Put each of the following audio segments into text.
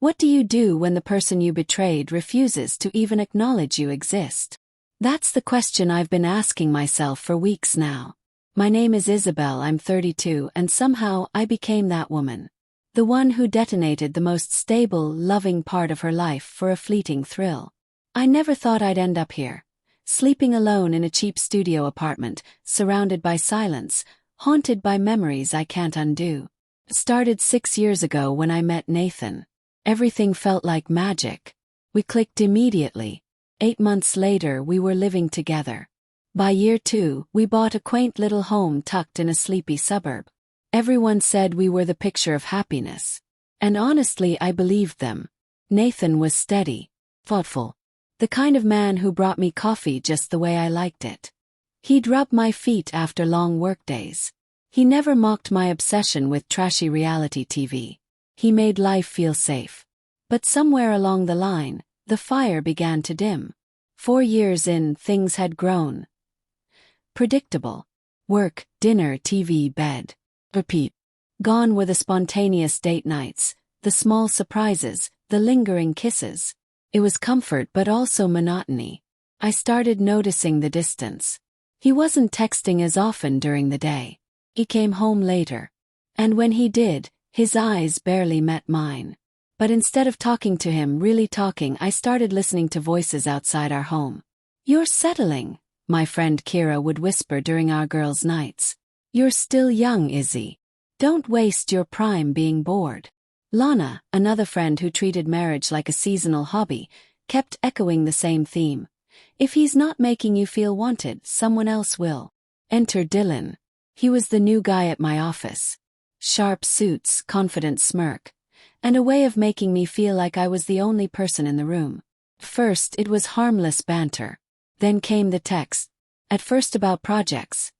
What do you do when the person you betrayed refuses to even acknowledge you exist? That's the question I've been asking myself for weeks now. My name is Isabel, I'm 32, and somehow I became that woman. The one who detonated the most stable, loving part of her life for a fleeting thrill. I never thought I'd end up here, sleeping alone in a cheap studio apartment, surrounded by silence, haunted by memories I can't undo. It started 6 years ago when I met Nathan. Everything felt like magic. We clicked immediately. 8 months later, we were living together. By year 2, we bought a quaint little home tucked in a sleepy suburb. Everyone said we were the picture of happiness. And honestly, I believed them. Nathan was steady, thoughtful. The kind of man who brought me coffee just the way I liked it. He'd rub my feet after long workdays. He never mocked my obsession with trashy reality TV. He made life feel safe. But somewhere along the line, the fire began to dim. 4 years in, things had grown predictable. Work, dinner, TV, bed. Repeat. Gone were the spontaneous date nights, the small surprises, the lingering kisses. It was comfort but also monotony. I started noticing the distance. He wasn't texting as often during the day. He came home later. And when he did, his eyes barely met mine. But instead of talking to him, really talking, I started listening to voices outside our home. "You're settling," my friend Kira would whisper during our girls' nights. "You're still young, Izzy. Don't waste your prime being bored." Lana, another friend who treated marriage like a seasonal hobby, kept echoing the same theme. "If he's not making you feel wanted, someone else will." Enter Dylan. He was the new guy at my office. Sharp suits, confident smirk, and a way of making me feel like I was the only person in the room. First, it was harmless banter. Then came the text. At first about projects.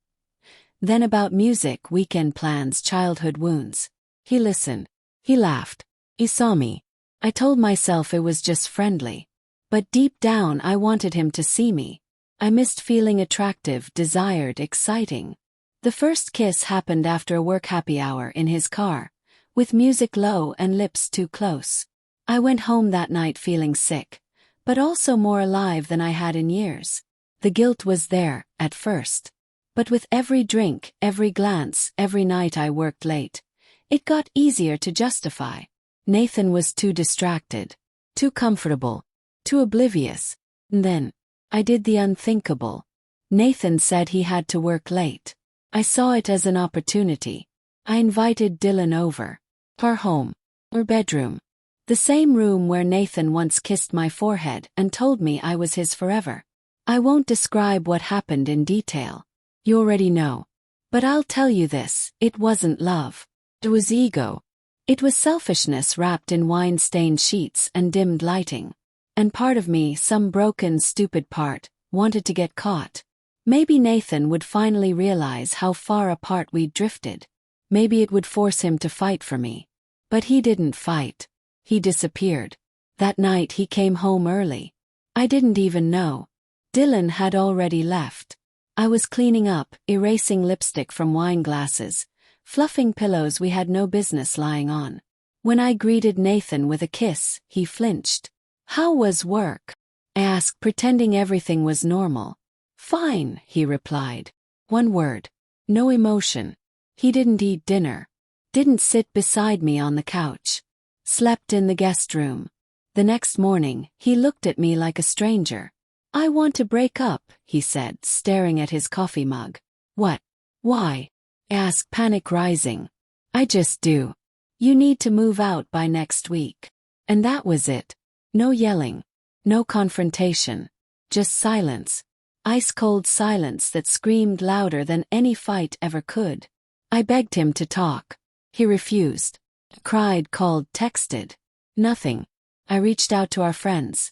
Then about music, weekend plans, childhood wounds. He listened. He laughed. He saw me. I told myself it was just friendly. But deep down I wanted him to see me. I missed feeling attractive, desired, exciting. The first kiss happened after a work happy hour in his car, with music low and lips too close. I went home that night feeling sick, but also more alive than I had in years. The guilt was there, at first. But with every drink, every glance, every night I worked late, it got easier to justify. Nathan was too distracted, too comfortable, too oblivious. And then, I did the unthinkable. Nathan said he had to work late. I saw it as an opportunity. I invited Dylan over. Our home. Our bedroom. The same room where Nathan once kissed my forehead and told me I was his forever. I won't describe what happened in detail. You already know. But I'll tell you this, it wasn't love. It was ego. It was selfishness wrapped in wine-stained sheets and dimmed lighting. And part of me, some broken, stupid part, wanted to get caught. Maybe Nathan would finally realize how far apart we'd drifted. Maybe it would force him to fight for me. But he didn't fight. He disappeared. That night he came home early. I didn't even know. Dylan had already left. I was cleaning up, erasing lipstick from wine glasses, fluffing pillows we had no business lying on. When I greeted Nathan with a kiss, he flinched. "How was work?" I asked, pretending everything was normal. "Fine," he replied. One word. No emotion. He didn't eat dinner. Didn't sit beside me on the couch. Slept in the guest room. The next morning, he looked at me like a stranger. "I want to break up," he said, staring at his coffee mug. "What? Why?" I asked, panic rising. "I just do. You need to move out by next week." And that was it. No yelling. No confrontation. Just silence. Ice-cold silence that screamed louder than any fight ever could. I begged him to talk. He refused. Cried, called, texted. Nothing. I reached out to our friends.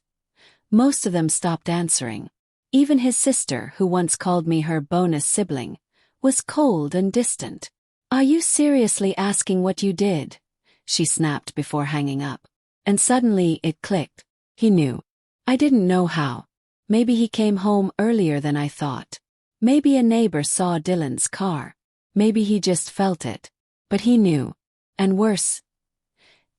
Most of them stopped answering. Even his sister, who once called me her bonus sibling, was cold and distant. "Are you seriously asking what you did?" she snapped before hanging up. And suddenly it clicked. He knew. I didn't know how. Maybe he came home earlier than I thought. Maybe a neighbor saw Dylan's car. Maybe he just felt it. But he knew. And worse,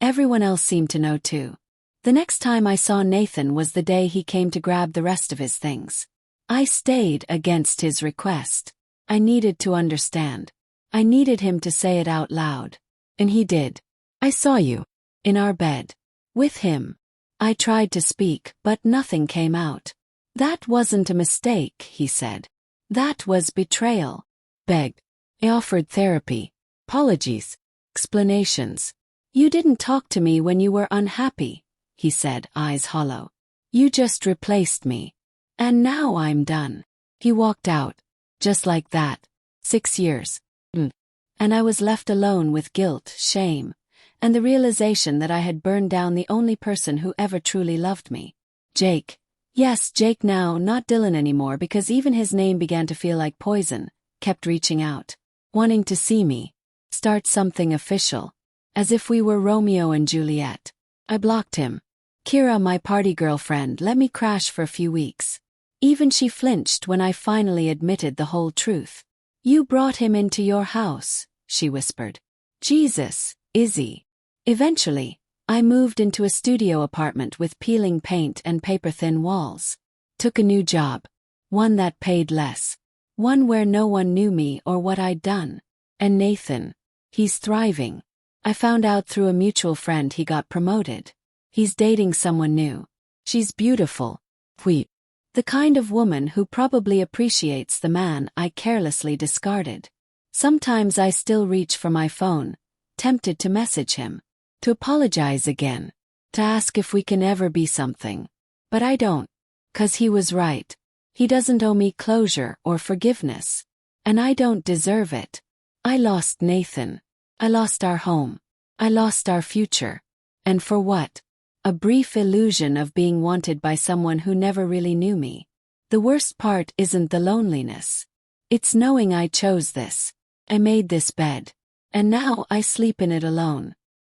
Everyone else seemed to know too. The next time I saw Nathan was the day he came to grab the rest of his things. I stayed against his request. I needed to understand. I needed him to say it out loud. And he did. I saw you. In our bed. With him. I tried to speak, but nothing came out. That wasn't a mistake, he said. That was betrayal. Begged. I offered therapy. Apologies. Explanations. You didn't talk to me when you were unhappy, he said, eyes hollow. You just replaced me. And now I'm done. He walked out. Just like that. 6 years. And I was left alone with guilt, shame, and the realization that I had burned down the only person who ever truly loved me. Jake. Yes, Jake now, not Dylan anymore, because even his name began to feel like poison, kept reaching out. Wanting to see me. Start something official. As if we were Romeo and Juliet. I blocked him. Kira, my party girlfriend, let me crash for a few weeks. Even she flinched when I finally admitted the whole truth. You brought him into your house, she whispered. Jesus, Izzy. Eventually, I moved into a studio apartment with peeling paint and paper-thin walls. Took a new job. One that paid less. One where no one knew me or what I'd done. And Nathan. He's thriving. I found out through a mutual friend he got promoted. He's dating someone new. She's beautiful. The kind of woman who probably appreciates the man I carelessly discarded. Sometimes I still reach for my phone, tempted to message him, to apologize again, to ask if we can ever be something. But I don't. 'Cause he was right. He doesn't owe me closure or forgiveness. And I don't deserve it. I lost Nathan. I lost our home. I lost our future. And for what? A brief illusion of being wanted by someone who never really knew me. The worst part isn't the loneliness. It's knowing I chose this. I made this bed. And now I sleep in it alone.